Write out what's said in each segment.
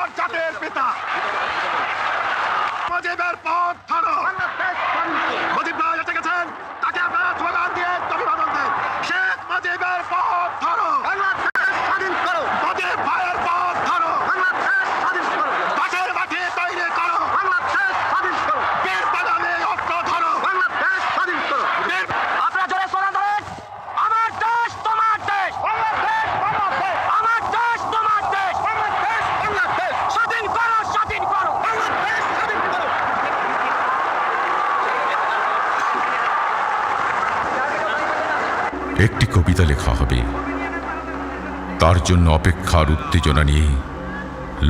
আমার জাতির পিতা মুজিবের পথ ধরো। মুজিব ভাই এসে গেছেন, তাকে আপনারা স্লোগান দিয়ে অভিবাদন দেন। শেখ মুজিবের পথ ধরো, স্বাধীন করো। মুজিব ভাইয়ের পথ ধরো, স্বাধীন করো। বাঁশের মাটি তৈরি করো, স্বাধীন করো। বীর বাঙালি অস্ত্র ধরো, স্বাধীন করো। আপনারা জোরে স্লোগান ধরেন, আমার দেশ তোমার দেশ, বাংলাদেশ, আমার দেশ তোমার দেশ, বাংলাদেশ, বাংলাদেশ, স্বাধীন করো, স্বাধীন করো। বাংলাদেশ, স্বাধীন করো। একটি কবিতা লেখা হবে, তার জন্য অপেক্ষার উত্তেজনা নিয়ে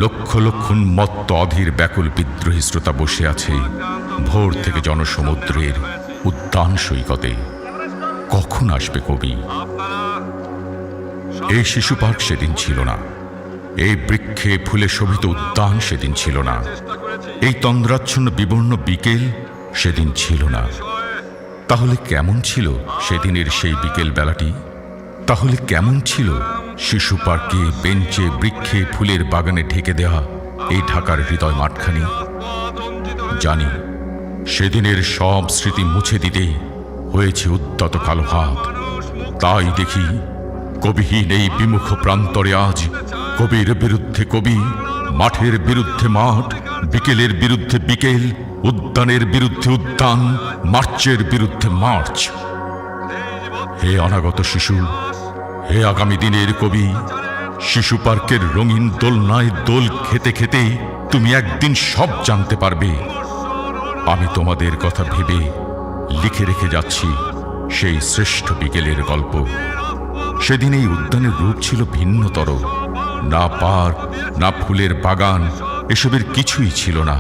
লক্ষ লক্ষ উন্মত্ত অধীর ব্যাকুল বিদ্রোহী শ্রোতা বসে আছে ভোর থেকে জনসমুদ্রের উদ্যান সৈকতে। কখন আসবে কবি? এই শিশু পার্ক সেদিন ছিল না, এই বৃক্ষে ফুলে শোভিত উদ্যান সেদিন ছিল না, এই তন্দ্রাচ্ছন্ন বিবর্ণ বিকেল সেদিন ছিল না। তাহলে কেমন ছিল সেদিনের সেই বিকেল বেলাটি? তাহলে কেমন ছিল শিশু পার্কে, বেঞ্চে, বৃক্ষে, ফুলের বাগানে ঢেকে দেয়া এই ঢাকার হৃদয় মাঠখানি? জানি সেদিনের সব স্মৃতি মুছে দিতে হয়েছে উদ্যত কালো হাত। তাই দেখি কবিহীন এই বিমুখ প্রান্তরে আজ কবির বিরুদ্ধে কবি, মাঠের বিরুদ্ধে মাঠ, বিকেলের বিরুদ্ধে বিকেল, উদ্যানের বিরুদ্ধে উদ্যান, মার্চের বিরুদ্ধে মার্চ। হে অনাগত শিশু, হে আগামী দিনের কবি, শিশু পার্কের রঙিন দোলনায় দোল খেতে খেতে তুমি একদিন সব জানতে পারবে। আমি তোমাদের কথা ভেবে লিখে রেখে যাচ্ছি সেই শ্রেষ্ঠ বিকেলের গল্প। সেদিন এই উদ্যানের রূপ ছিল ভিন্নতর। না পার্ক, না ফুলের বাগান, এসবের কিছুই ছিল না।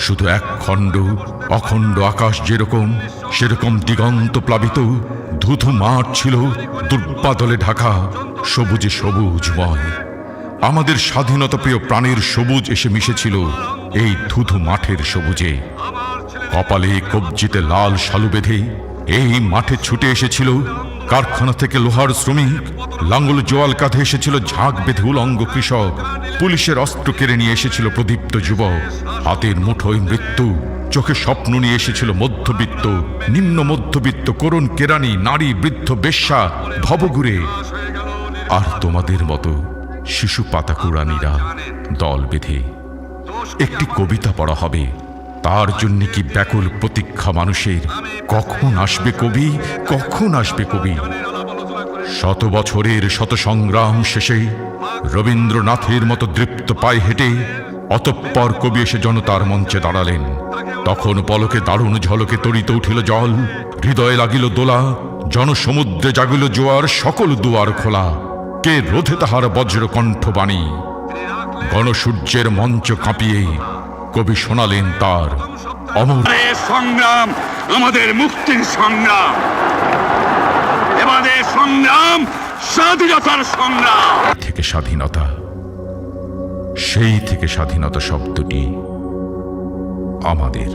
শুধু এক খণ্ড অখণ্ড আকাশ যেরকম, সেরকম দিগন্ত প্লাবিত ধুধু মাঠ ছিল, দুর্বাদলে ঢাকা, সবুজে সবুজময়। আমাদের স্বাধীনতাপ্রিয় প্রাণের সবুজ এসে মিশেছিল এই ধুধু মাঠের সবুজে। কপালে কবজিতে লাল শালু বেঁধে এই মাঠে ছুটে এসেছিল কারখানা থেকে লোহার শ্রমিক, লাঙ্গল জোয়াল কাঁধে এসেছিল ঝাঁক বেঁধে উলঙ্গ কৃষক, পুলিশের অস্ত্র কেড়ে নিয়ে এসেছিল প্রদীপ্ত যুবক, হাতের মুঠোয় মৃত্যু, চোখে স্বপ্ন নিয়ে এসেছিল মধ্যবিত্ত, নিম্ন মধ্যবিত্ত, করুণ কেরানি, নারী, বৃদ্ধ, বেশ্যা, ভবঘুরে। আর তোমাদের মতো শিশু পাতাকুড়ানিরা দল বেঁধে একটি কবিতা পড়া হবে। তার জন্য কি ব্যাকুল প্রতীক্ষা মানুষের, কখন আসবে কবি, কখন আসবে কবি? শত বছরের শত সংগ্রাম শেষে রবীন্দ্রনাথের মতো দৃপ্ত পায়ে হেঁটে অতঃপর কবি এসে জনতার মঞ্চে দাঁড়ালেন। তখন পলকে দারুণ ঝলকে তরিতে উঠিল জল, হৃদয়ে লাগিল দোলা, জনসমুদ্রে জাগিল জোয়ার, সকল দুয়ার খোলা। কে রোধে তাহার বজ্র কণ্ঠবাণী? গণসূর্যের মঞ্চ কাঁপিয়ে কবি শোনালেন তার অমর সংগ্রাম, আমাদের মুক্তির সংগ্রাম, এবারে সংগ্রাম স্বাধীনতার সংগ্রাম। থেকে স্বাধীনতা, সেই থেকে স্বাধীনতা শব্দটি আমাদের।